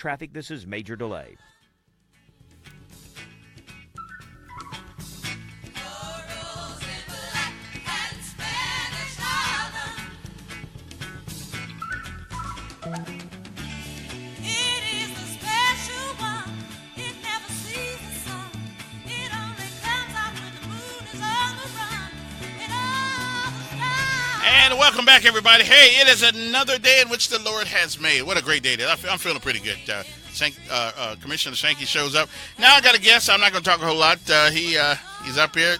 traffic. This is Major Delay. And welcome back, everybody. Hey, it is another day in which the Lord has made. What a great day. I'm feeling pretty good. Commissioner Sankey shows up. Now I got a guest. I'm not going to talk a whole lot. He's up here.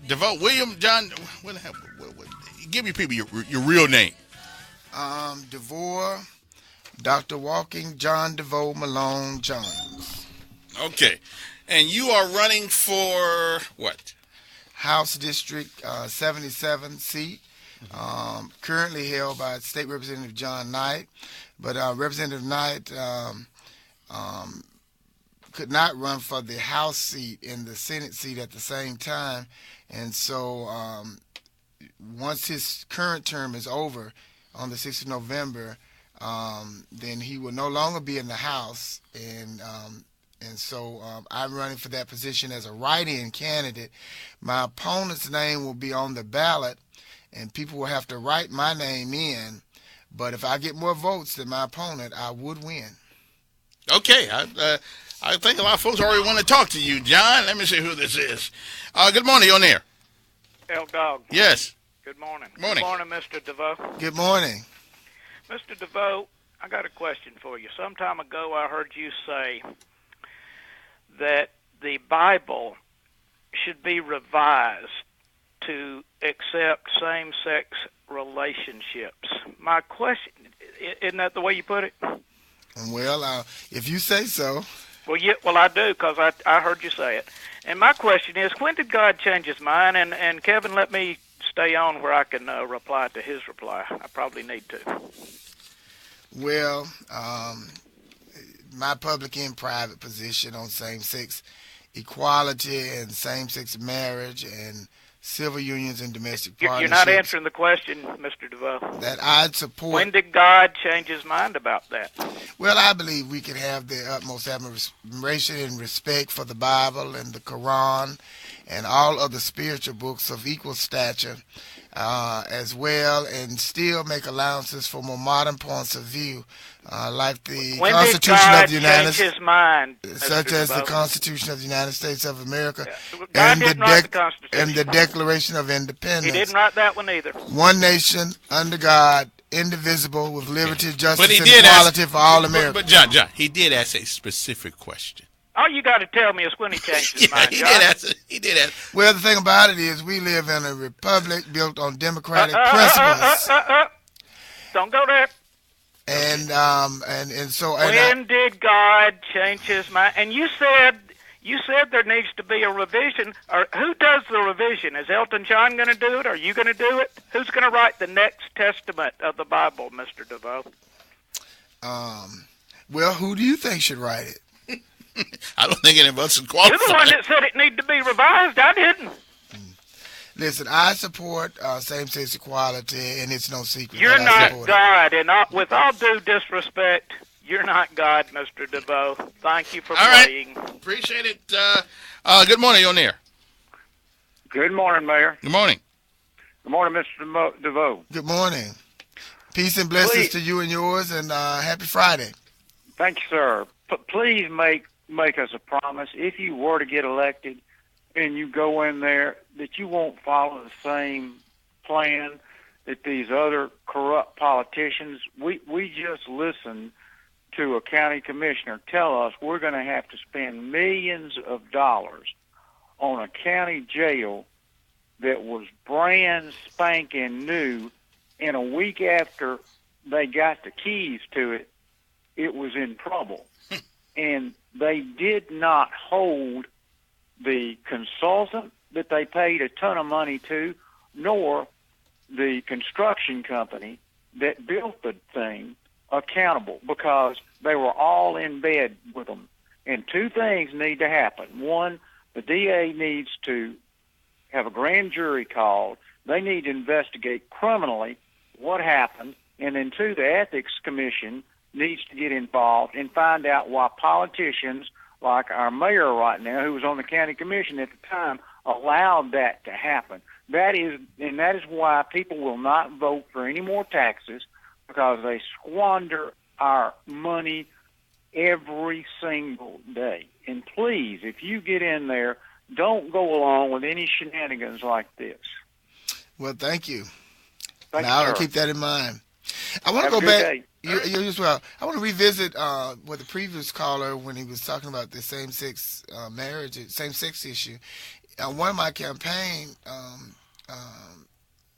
Devore, William, John, what, give me people your real name. Devore, Dr. Walking, John Devore Malone Jones. Okay. And you are running for what? House District 77 seat, currently held by State Representative John Knight. But Representative Knight could not run for the House seat and the Senate seat at the same time. And so once his current term is over on the 6th of November, then he will no longer be in the House. And so I'm running for that position as a write-in candidate. My opponent's name will be on the ballot, and people will have to write my name in. But if I get more votes than my opponent, I would win. Okay. I think a lot of folks already want to talk to you, John. Let me see who this is. Good morning. You're on air. L-Dog. Yes. Good morning. Morning. Good morning, Mr. Devore. Good morning. Mr. Devore, I got a question for you. Some time ago I heard you say that the Bible should be revised to accept same-sex relationships. My question, isn't that the way you put it? Well, if you say so. Well, I do, because I heard you say it. And my question is, when did God change his mind? And Kevin, let me stay on where I can reply to his reply. I probably need to. Well, my public and private position on same-sex equality and same-sex marriage and civil unions and domestic partnerships. You're not answering the question, Mr. Devore. That I'd support. When did God change his mind about that? Well, I believe we can have the utmost admiration and respect for the Bible and the Quran and all other spiritual books of equal stature as well, and still make allowances for more modern points of view, like the Constitution of the United States, his mind, such as the Constitution of the United States of America, God didn't write the Constitution. and the Declaration of Independence. He didn't write that one either. One nation under God, indivisible, with liberty, justice, and equality for all Americans. But John, he did ask a specific question. All you got to tell me is when he changed his mind, He did ask. Well, the thing about it is we live in a republic built on democratic principles. Don't go there. And so when did God change his mind? And you said there needs to be a revision. Or who does the revision? Is Elton John going to do it? Are you going to do it? Who's going to write the next testament of the Bible, Mr. Devore? Well, who do you think should write it? I don't think any of us is qualified. You're the one that said it needed to be revised. I didn't. Listen, I support same-sex equality, and it's no secret. You're not God, and with all due disrespect, you're not God, Mr. Devore. Thank you for playing. Right. Appreciate it. Good morning. You're on air. Good morning, Mayor. Good morning. Good morning, Mr. DeVoe. Good morning. Peace and blessings to you and yours, and happy Friday. Thank you, sir. Please make us a promise, if you were to get elected and you go in there, that you won't follow the same plan that these other corrupt politicians. We just listened to a county commissioner tell us we're going to have to spend millions of dollars on a county jail that was brand spanking new, and a week after they got the keys to it, it was in trouble. And they did not hold the consultant that they paid a ton of money to, nor the construction company that built the thing accountable, because they were all in bed with them. And two things need to happen. One, the DA needs to have a grand jury called. They need to investigate criminally what happened. And then two, the Ethics Commission needs to get involved and find out why politicians like our mayor right now, who was on the county commission at the time, allowed that to happen. That is why people will not vote for any more taxes, because they squander our money every single day. And please, if you get in there, don't go along with any shenanigans like this. Well, thank you. Thank now, you, I'll sir. keep that in mind. I want to Have go a good back. day. You as well. I want to revisit what the previous caller, when he was talking about the same-sex marriage, same-sex issue. One of my campaign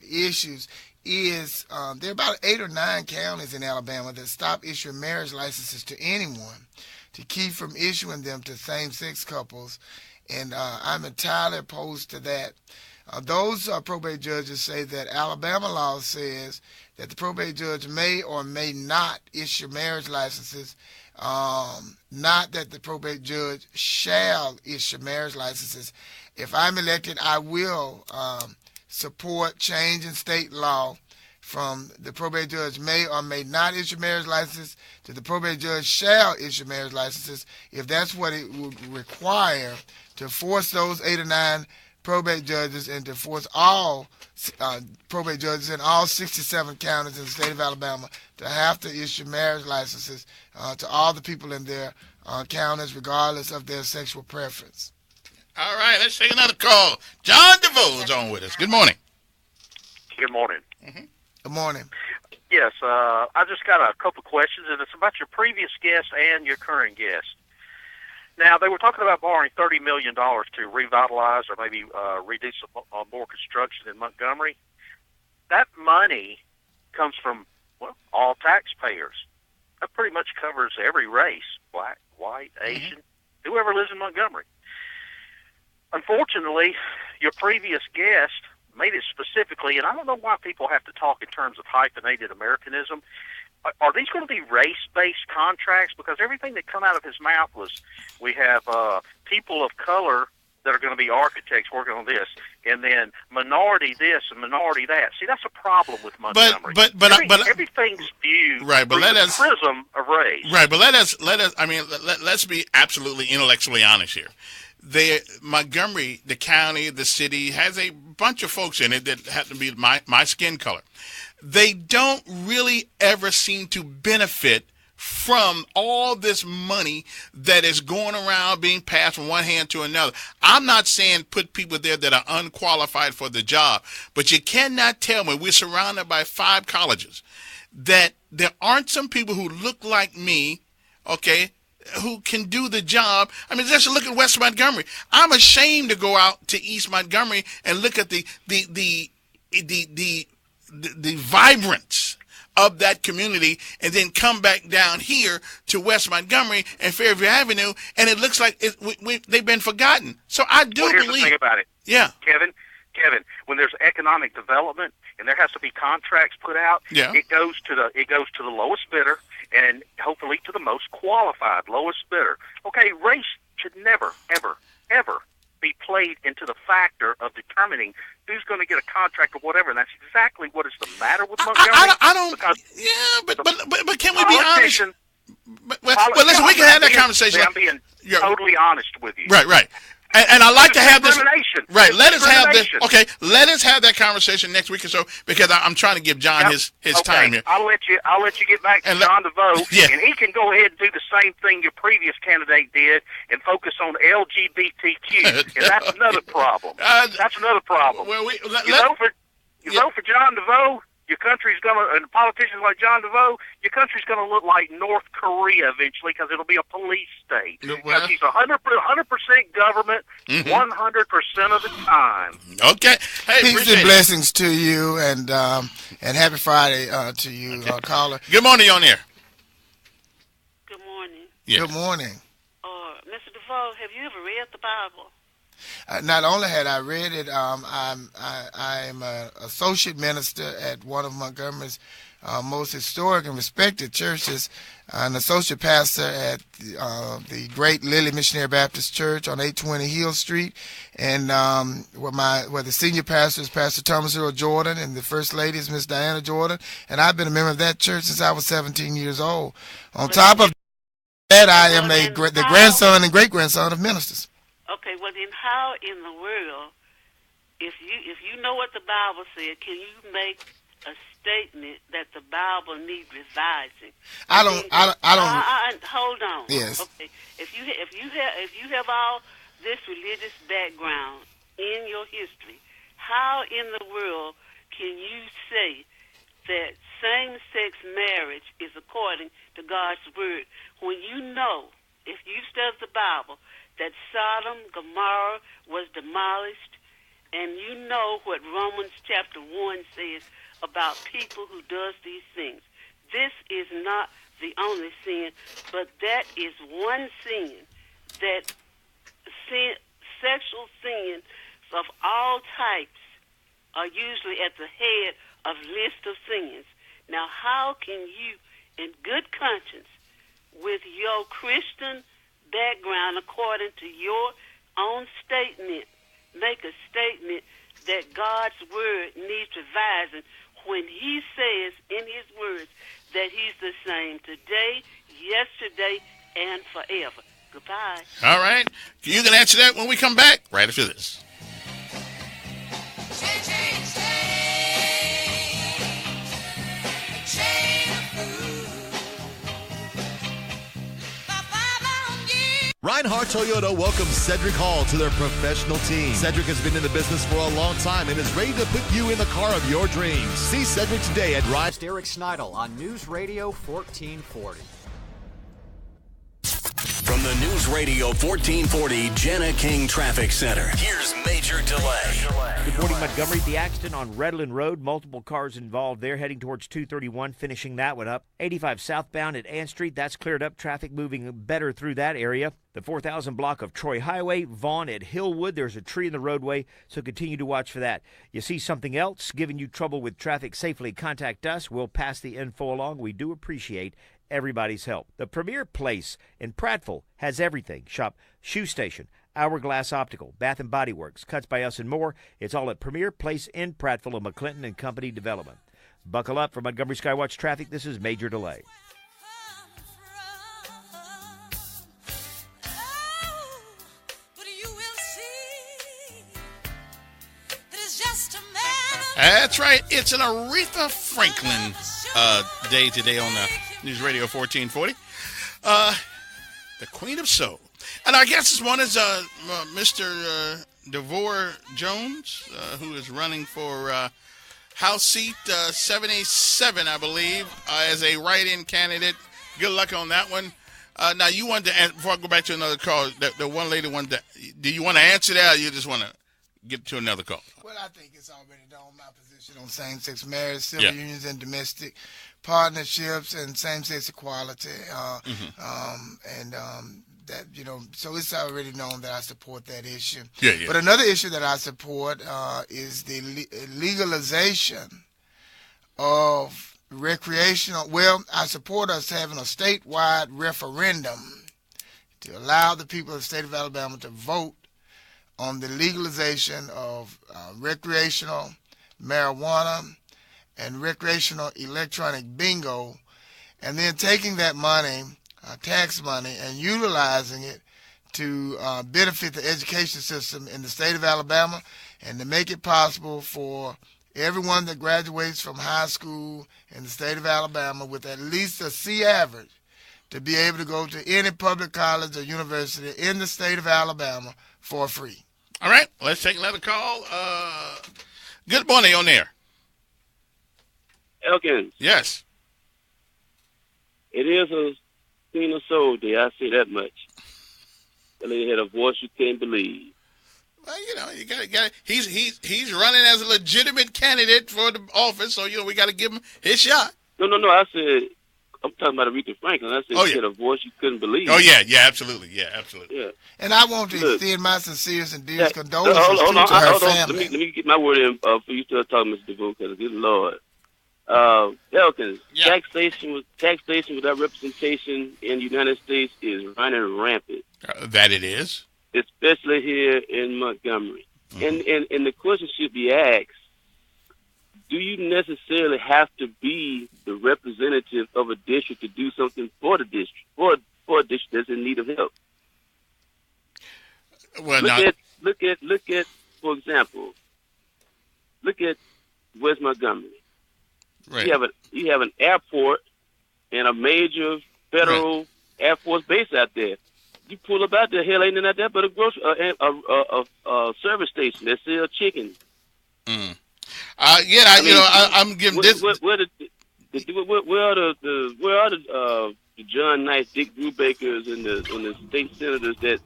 issues is there are about 8 or 9 counties in Alabama that stop issuing marriage licenses to anyone, to keep from issuing them to same-sex couples, and I'm entirely opposed to that. Those probate judges say that Alabama law says that the probate judge may or may not issue marriage licenses, not that the probate judge shall issue marriage licenses. If I'm elected, I will support change in state law from the probate judge may or may not issue marriage licenses to the probate judge shall issue marriage licenses, if that's what it would require to force those 8 or 9 probate judges and to force all probate judges in all 67 counties in the state of Alabama to have to issue marriage licenses to all the people in their counties, regardless of their sexual preference. All right, let's take another call. John Devore is on with us. Good morning. Good morning. Good morning. Yes, I just got a couple questions, and it's about your previous guest and your current guest. Now, they were talking about borrowing $30 million to revitalize or maybe reduce more construction in Montgomery. That money comes from, well, all taxpayers. That pretty much covers every race, black, white, Asian, whoever lives in Montgomery. Unfortunately, your previous guest made it specifically, and I don't know why people have to talk in terms of hyphenated Americanism. Are these going to be race-based contracts? Because everything that come out of his mouth was, we have people of color that are going to be architects working on this, and then minority this and minority that. See, that's a problem with Montgomery. But everything's viewed right, but through the prism of race. Right, but let us. I mean, let's be absolutely intellectually honest here. Montgomery, the county, the city, has a bunch of folks in it that happen to be my skin color. They don't really ever seem to benefit from all this money that is going around being passed from one hand to another. I'm not saying put people there that are unqualified for the job, but you cannot tell me, we're surrounded by 5 colleges, that there aren't some people who look like me, okay, who can do the job. I mean, just look at West Montgomery. I'm ashamed to go out to East Montgomery and look at the vibrance of that community, and then come back down here to West Montgomery and Fairview Avenue, and it looks like they've been forgotten. So I do here's believe. The thing about it. Yeah. Kevin, when there's economic development and there has to be contracts put out, it goes to the lowest bidder, and hopefully to the most qualified lowest bidder. Okay, race should never, ever, ever be played into the factor of determining who's going to get a contract or whatever, and that's exactly what is the matter with Montgomery. I don't. Yeah, but can we be honest? Well, listen, we can have that conversation. I'm being totally honest with you. Right. And I like to have this. Right. Let us have this. Okay. Let us have that conversation next week or so, because I'm trying to give John his time here. I'll let you get back to John Devore, and he can go ahead and do the same thing your previous candidate did and focus on LGBTQ, and that's another problem. That's another problem. Well, you vote for John Devore, your country's gonna, and politicians like John Devore, your country's gonna look like North Korea eventually, because it'll be a police state. Because he's 100% government, 100% of the time. Okay. Hey, peace and blessings to you, and happy Friday to you, caller. Good morning, you on there. Good morning. Yes. Good morning. Mr. Devore, have you ever read the Bible? Not only had I read it, I am an associate minister at one of Montgomery's most historic and respected churches. An associate pastor at the great Lily Missionary Baptist Church on 820 Hill Street, and where the senior pastor is Pastor Thomas Earl Jordan, and the first lady is Miss Diana Jordan, and I've been a member of that church since I was 17 years old. On top of that, I am the grandson and great-grandson of ministers. Okay, well then how in the world, if you know what the Bible said, can you make a statement that the Bible needs revising? I don't. Hold on. Yes. Okay. If you have all this religious background in your history, how in the world can you say that same-sex marriage is according to God's word when you know, if you study the Bible, that Sodom, Gomorrah was demolished, and you know what Romans chapter 1 says about people who does these things. This is not the only sin, but that is one sin that sexual sins of all types are usually at the head of list of sins. Now, how can you, in good conscience, with your Christian background, according to your own statement, make a statement that God's word needs revising when he says in his words that he's the same today, yesterday, and forever? Goodbye. All right. You can answer that when we come back right after this. Reinhardt Toyota welcomes Cedric Hall to their professional team. Cedric has been in the business for a long time and is ready to put you in the car of your dreams. See Cedric today at Reinhardt. Eric Sneidel on News Radio 1440. From the News Radio 1440 Jenna King Traffic Center, here's Major Delay. Good morning, Montgomery. The accident on Redland Road, multiple cars involved there, heading towards 231, finishing that one up. 85 southbound at Ann Street, that's cleared up. Traffic moving better through that area. The 4000 block of Troy Highway, Vaughn at Hillwood, there's a tree in the roadway, so continue to watch for that. You see something else giving you trouble with traffic safely, contact us. We'll pass the info along. We do appreciate everybody's help. The Premier Place in Prattville has everything. Shop Shoe Station, Hourglass Optical, Bath and Body Works, Cuts by Us, and more. It's all at Premier Place in Prattville of McClinton and Company Development. Buckle up for Montgomery Skywatch Traffic. This is Major Delay. That's right. It's an Aretha Franklin day today on the News Radio 1440. The Queen of Soul. And our guest this morning is Mr. Devore Jones, who is running for House seat 77, I believe, as a write-in candidate. Good luck on that one. Now, you wanted to, before I go back to another call, the one lady wanted to, do you want to answer that, or you just want to get to another call? Well, I think it's already known my position on same-sex marriage, civil unions, and domestic partnerships, and same-sex equality. That, you know, so it's already known that I support that issue. Yeah. But another issue that I support is the legalization of recreational. Well, I support us having a statewide referendum to allow the people of the state of Alabama to vote on the legalization of recreational marijuana and recreational electronic bingo, and then taking that money, tax money, and utilizing it to benefit the education system in the state of Alabama, and to make it possible for everyone that graduates from high school in the state of Alabama with at least a C average to be able to go to any public college or university in the state of Alabama for free. All right, let's take another call. Good morning, on there. Elkins. Yes. It is a Queen of Soul Day, I say that much. The lady had a voice you can't believe. Well, you know, you got. He's running as a legitimate candidate for the office, so we got to give him his shot. No. I said, I'm talking about Aretha Franklin. I said she had a voice you couldn't believe. Oh yeah, absolutely, yeah. And I want to extend my sincerest and dearest condolences to her family. Let me get my word in for you still talking, Mr. Devore, because good Lord, Elkins, Yeah. taxation without representation in the United States is running rampant. That it is. Especially here in Montgomery. And the question should be asked, do you necessarily have to be the representative of a district to do something for the district, for a district that's in need of help? Well, look at, for example, look at West Montgomery. Right. You have an airport and a major federal Air Force base out there. You pull up out there, hell ain't out there but a grocery, a service station that sells chicken. I'm giving this. Where are the John Knight, Dick Brubakers, and the state senators that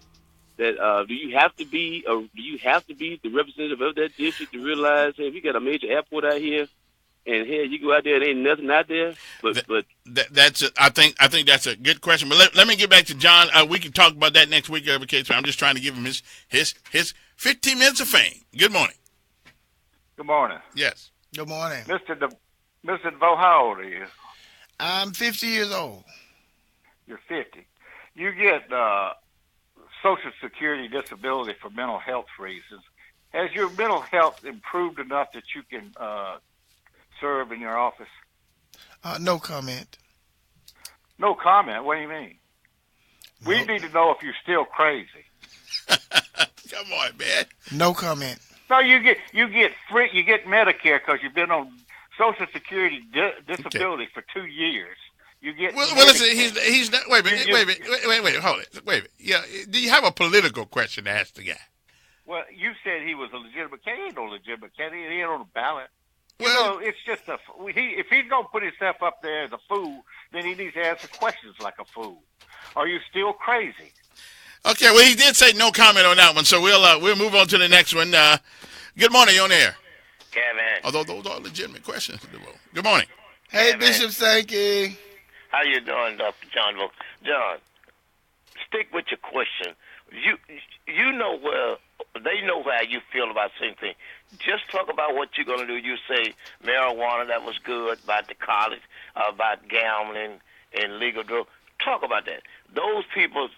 do you have to be the representative of that district to realize, hey, we got a major airport out here, and here you go out there and ain't nothing out there. I think that's a good question. But let me get back to John. We can talk about that next week. Okay, so I'm just trying to give him his 15 minutes of fame. Good morning. Good morning. Yes. Good morning. Mr. DeVore, how old are you? I'm 50 years old. You're 50. You get Social Security disability for mental health reasons. Has your mental health improved enough that you can serve in your office? No comment. No comment? What do you mean? No. We need to know if you're still crazy. Come on, man. No comment. No, you get free. You get Medicare because you've been on Social Security disability for 2 years. You get listen. He's not. Wait a minute. Hold it. Wait a minute. Yeah. Do you have a political question to ask the guy? Well, you said he was a legitimate candidate. He ain't no legitimate candidate. He ain't on the ballot. Well, it's just if he's gonna put himself up there as a fool, then he needs to answer questions like a fool. Are you still crazy? Okay, well, he did say no comment on that one, so we'll move on to the next one. Good morning, you're on air. Kevin. Although those are legitimate questions. Good morning. Hey, Kevin. Bishop Sankey. How you doing, Dr. John? John, stick with your question. You know where they know how you feel about the same thing. Just talk about what you're going to do. You say marijuana, that was good, about the college, about gambling and legal drugs. Talk about that. Those people,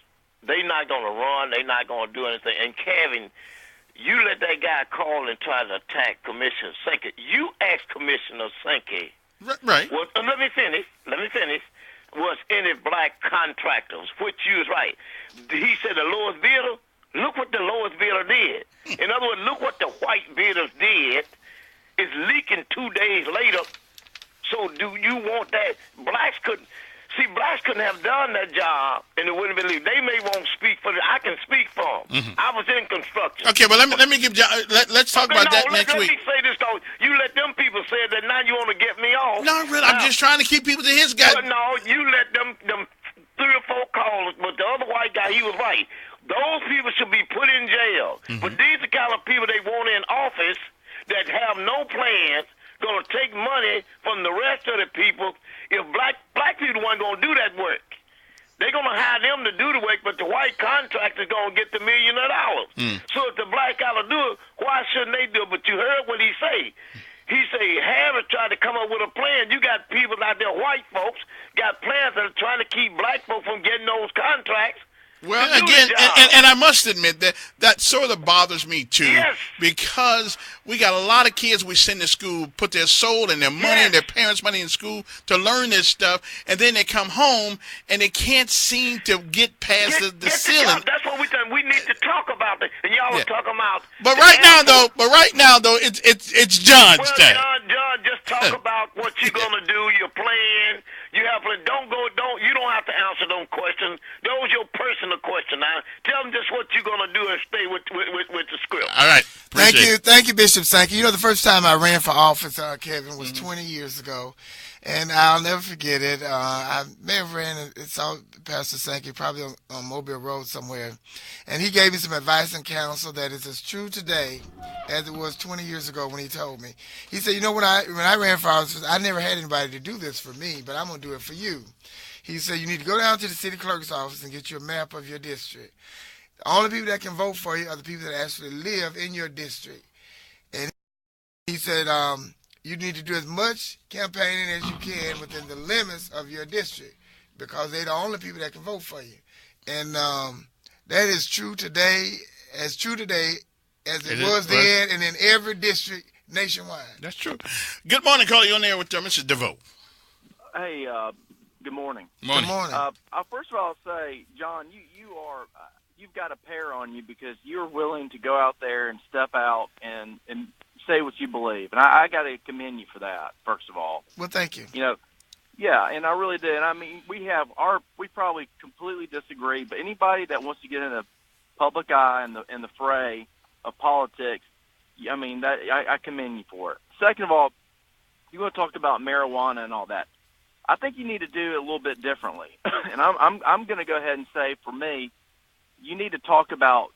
they not going to run. They not going to do anything. And Kevin, you let that guy call and try to attack Commissioner Sankey. You asked Commissioner Sankey. Right. Well, let me finish. Was any black contractors, which you was right. He said the lowest bidder. Look what the lowest bidder did. In other words, look what the white bidders did. It's leaking 2 days later. So do you want that? Blacks couldn't have done that job, and it wouldn't been legal. They may won't speak for it. I can speak for them. Mm-hmm. I was in construction. Okay, well, let me give John. Let's talk about that next week. Let me say this though. You let them people say that now you want to get me off. No, really, I'm just trying to keep people to his guy. No, you let them 3 or 4 callers, but the other white guy, he was right. Those people should be put in jail. Mm-hmm. But these are the kind of people they want in office that have no plans, going to take money from the rest of the people. If black people weren't going to do that work, they're going to hire them to do the work, but the white contractor's going to get the $1 million. So if the black got to do it, why shouldn't they do it? But you heard what he say. He say Harris tried to come up with a plan. You got people out there, white folks, got plans that are trying to keep black folks from getting those contracts. Well, again, and I must admit that sort of bothers me too, yes. Because we got a lot of kids we send to school, put their soul and their money and their parents' money in school to learn this stuff, and then they come home and they can't seem to get past the ceiling. That's what we need to talk about it, and y'all are talking about. But right now though, it's John's time. John, just talk about what you're gonna do, your plan. You have to you don't have to answer those questions. Those your personal question. Now tell them just what you're gonna do and stay with the script. All right. Thank you, Bishop Sankey. You know, the first time I ran for office, Kevin, was 20 years ago, and I'll never forget it. I may have ran. Saw Pastor Sankey probably on Mobile Road somewhere, and he gave me some advice and counsel that is as true today as it was 20 years ago when he told me. He said, you know, when I ran for office, I never had anybody to do this for me, but I'm going to do it for you. He said, you need to go down to the city clerk's office and get you a map of your district. The only people that can vote for you are the people that actually live in your district. And he said, you need to do as much campaigning as you can within the limits of your district, because they're the only people that can vote for you. And that is true today as it was then and in every district nationwide. That's true. Good morning, caller. You're on there with Mr. Devore. Hey, good morning. Morning. Good morning. First of all, I'll say, John, you've got a pair on you because you're willing to go out there and step out and say what you believe, and I got to commend you for that. First of all. Well, thank you. Yeah, and I really did. I mean, we probably completely disagree, but anybody that wants to get in the public eye in the fray of politics, I mean, I commend you for it. Second of all, you want to talk about marijuana and all that. I think you need to do it a little bit differently. And I'm going to go ahead and say, for me, you need to talk about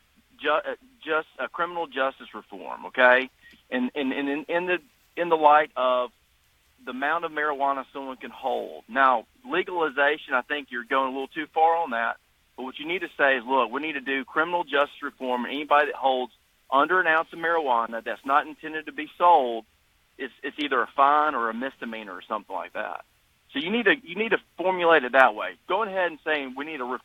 just criminal justice reform, okay? And in the light of the amount of marijuana someone can hold. Now, legalization, I think you're going a little too far on that. But what you need to say is, look, we need to do criminal justice reform, and anybody that holds under an ounce of marijuana that's not intended to be sold, it's either a fine or a misdemeanor or something like that. So you need to formulate it that way. Going ahead and saying we need to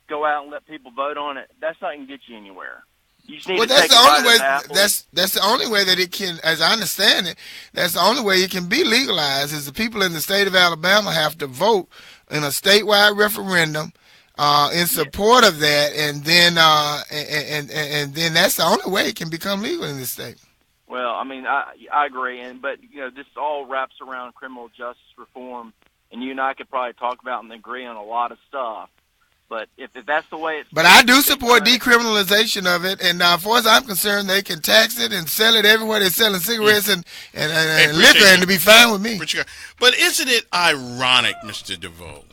go out and let people vote on it, that's not going to get you anywhere. You just need to that's take the a bite only of way. the apple. That's the only way that it can, as I understand it, that's the only way it can be legalized. Is the people in the state of Alabama have to vote in a statewide referendum in support of that, and then and then that's the only way it can become legal in this state. Well, I mean, I agree, but this all wraps around criminal justice reform, and you and I could probably talk about and agree on a lot of stuff. But if that's the way it's... But I do support decriminalization of it, and as far as I'm concerned, they can tax it and sell it everywhere they're selling cigarettes and liquor, and to be fine with me. But isn't it ironic, Mr. DeVoe?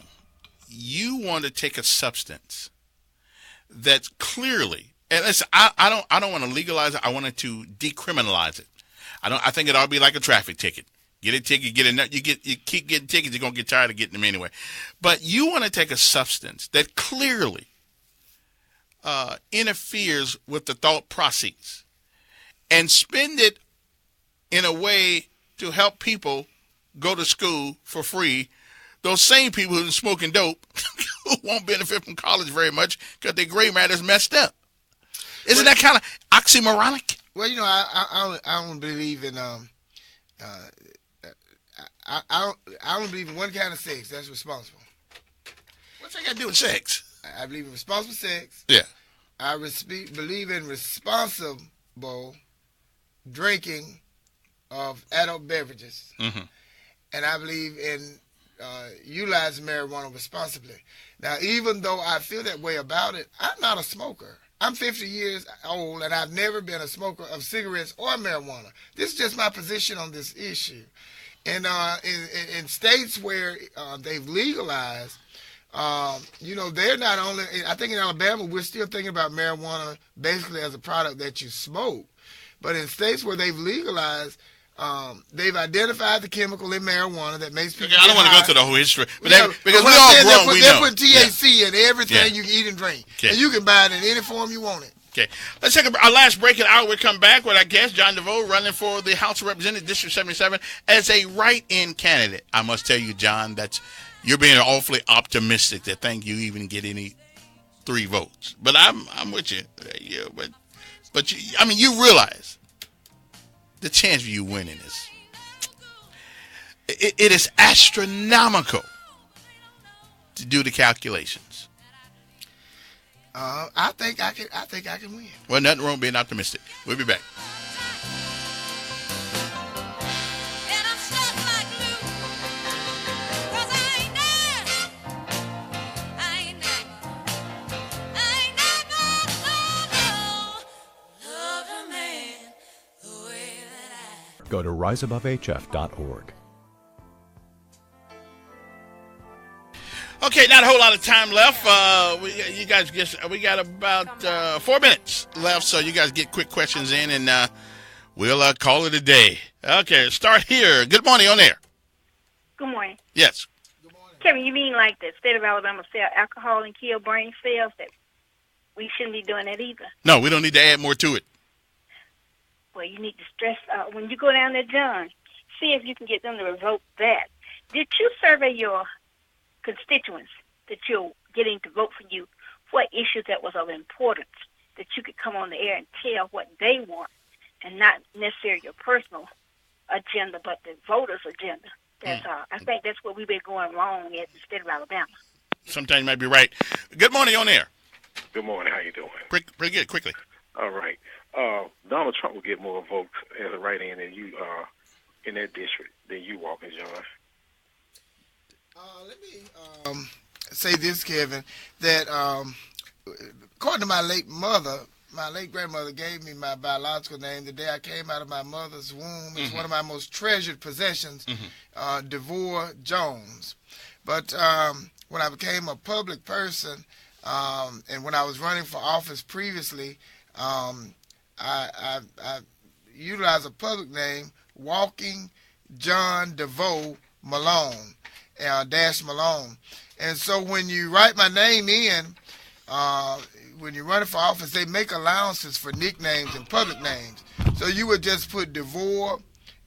You want to take a substance that's clearly, and listen, I don't want to legalize it. I wanted to decriminalize it. I think it ought to be like a traffic ticket. Get a ticket, you keep getting tickets, you're gonna get tired of getting them anyway. But you want to take a substance that clearly interferes with the thought process and spend it in a way to help people go to school for free. Those same people who are smoking dope who won't benefit from college very much because their gray matter's messed up. Isn't that kind of oxymoronic? Well, I don't believe in I don't believe in one kind of sex that's responsible. What's that got to do with sex? I believe in responsible sex. Yeah. I believe in responsible drinking of adult beverages. Mm-hmm. And I believe in utilizing marijuana responsibly. Now, even though I feel that way about it, I'm not a smoker. I'm 50 years old, and I've never been a smoker of cigarettes or marijuana. This is just my position on this issue. And in states where they've legalized, they're not only, I think in Alabama, we're still thinking about marijuana basically as a product that you smoke. But in states where they've legalized, they've identified the chemical in marijuana that makes people. Okay, I don't want to go through the whole history, but because we all grown, we know. They put THC in everything you can eat and drink, and you can buy it in any form you want it. Okay, let's take our last break in hour. We'll come back with our guest, John Devore, running for the House of Representatives, District 77, as a write-in candidate. I must tell you, John, you're being awfully optimistic to think you even get any 3 votes. But I'm with you. But you realize the chance of you winning is it is astronomical to do the calculations. I think I can win. Well, nothing wrong being optimistic. We'll be back. Go to riseabovehf.org. Okay, not a whole lot of time left. We got about 4 minutes left, so you guys get quick questions in, and we'll call it a day. Okay, start here. Good morning, on air. Good morning. Yes. Kevin, you mean like the state of Alabama sell alcohol and kill brain cells? That we shouldn't be doing that either. No, we don't need to add more to it. Well, you need to stress when you go down there, John. see if you can get them to revoke that. Did you survey your constituents that you're getting to vote for you? What issues that was of importance that you could come on the air and tell what they want, and not necessarily your personal agenda, but the voters' agenda? I think that's what we've been going wrong at the state of Alabama. Sometimes you might be right. Good morning, on air. Good morning. How you doing? Pretty good. Quickly. All right. Donald Trump will get more votes as a write-in than you in that district than you, Walking John. Let me say this, Kevin, that according to my late grandmother gave me my biological name the day I came out of my mother's womb. It's one of my most treasured possessions, Devore Jones. But when I became a public person, and when I was running for office previously, I utilized a public name, Walking John Devore Malone, dash Malone. And so when you write my name in, when you're running for office, they make allowances for nicknames and public names. So you would just put Devore,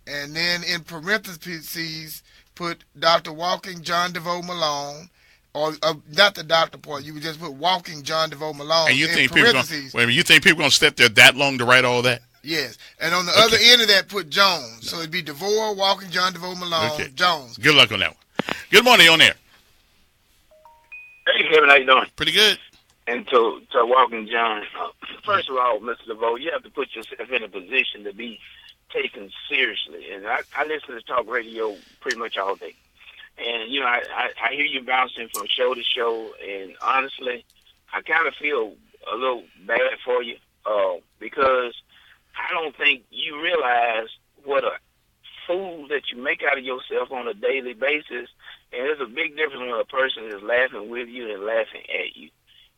and then in parentheses put Dr. Walking John Devore Malone, or not the doctor part. You would just put Walking John Devore Malone. And you think people gonna step there that long to write all that? Yes, and on the other end of that, put Jones. So it'd be Devore, Walking John Devore Malone, Jones. Good luck on that one. Good morning, on air. Hey, Kevin, how you doing? Pretty good. And to Walking John, first of all, Mr. DeVoe, you have to put yourself in a position to be taken seriously. And I listen to talk radio pretty much all day. And, you know, I hear you bouncing from show to show, and honestly, I kind of feel a little bad for you because I don't think you realize what a fool that you make out of yourself on a daily basis. And there's a big difference when a person is laughing with you and laughing at you.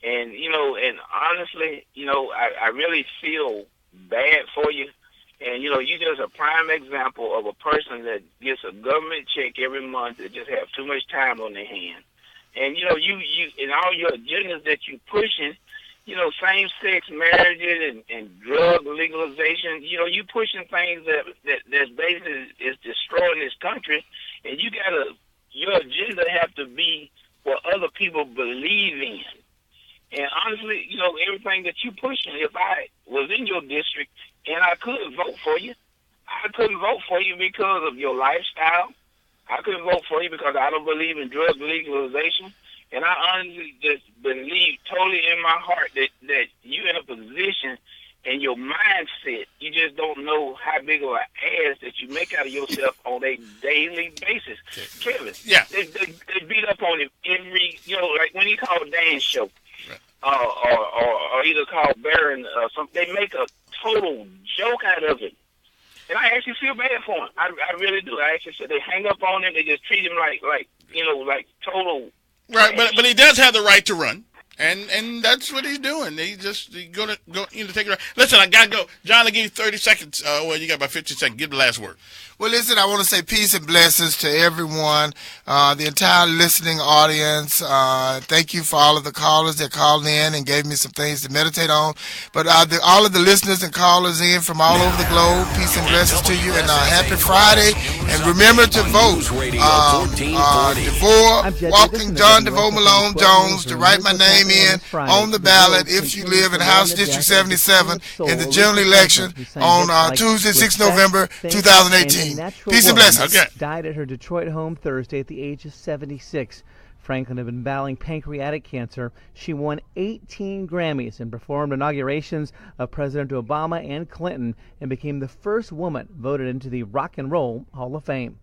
And, you know, and honestly, you know, I really feel bad for you. And, you know, you're just a prime example of a person that gets a government check every month that just have too much time on their hand. And, you know, you in all your agendas that you're pushing, you know, same-sex marriages and drug legalization, you know, you pushing things that's basically is destroying this country. And your agenda have to be what other people believe in. And honestly, you know, everything that you pushing, if I was in your district and I could vote for you, I couldn't vote for you because of your lifestyle. I couldn't vote for you because I don't believe in drug legalization. And I honestly just believe totally in my heart that you're in a position and your mindset, you just don't know how big of an ass that you make out of yourself on a daily basis. Kevin, yeah. They beat up on him every, you know, like when he called Dan's show. Or either called Baron or something. They make a total joke out of it. And I actually feel bad for him. I really do. I actually said they hang up on him. They just treat him like you know, like total. Right, but he does have the right to run. And that's what he's doing. He go take it right. Listen, I gotta go. John, I'll give you 30 seconds. Well, you got about 15 seconds. Give the last word. Well, listen, I want to say peace and blessings to everyone, the entire listening audience. Thank you for all of the callers that called in and gave me some things to meditate on. But all of the listeners and callers in from all over the globe, peace and blessings to you, and happy Friday. And remember to vote. Devore, Walking John Devore Malone Jones, to write my name in on the ballot if you live in House District 77 in the general election on Tuesday, 6 November 2018. Peace and blessings. Okay. Died at her Detroit home Thursday at the age of 76. Franklin had been battling pancreatic cancer. She won 18 Grammys and performed inaugurations of President Obama and Clinton and became the first woman voted into the Rock and Roll Hall of Fame.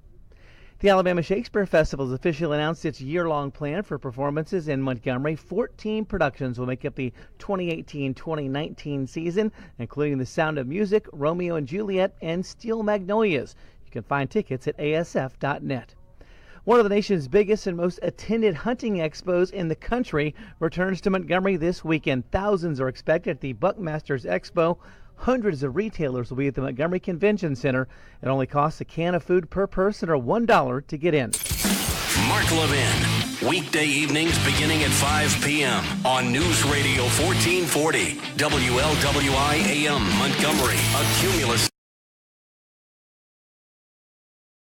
The Alabama Shakespeare Festival has officially announced its year-long plan for performances in Montgomery. 14 productions will make up the 2018-2019 season, including The Sound of Music, Romeo and Juliet, and Steel Magnolias. You can find tickets at asf.net. One of the nation's biggest and most attended hunting expos in the country returns to Montgomery this weekend. Thousands are expected at the Buckmasters Expo. Hundreds of retailers will be at the Montgomery Convention Center. It only costs a can of food per person or $1 to get in. Mark Levin, weekday evenings beginning at 5 p.m. on News Radio 1440, WLWI AM Montgomery, a Cumulus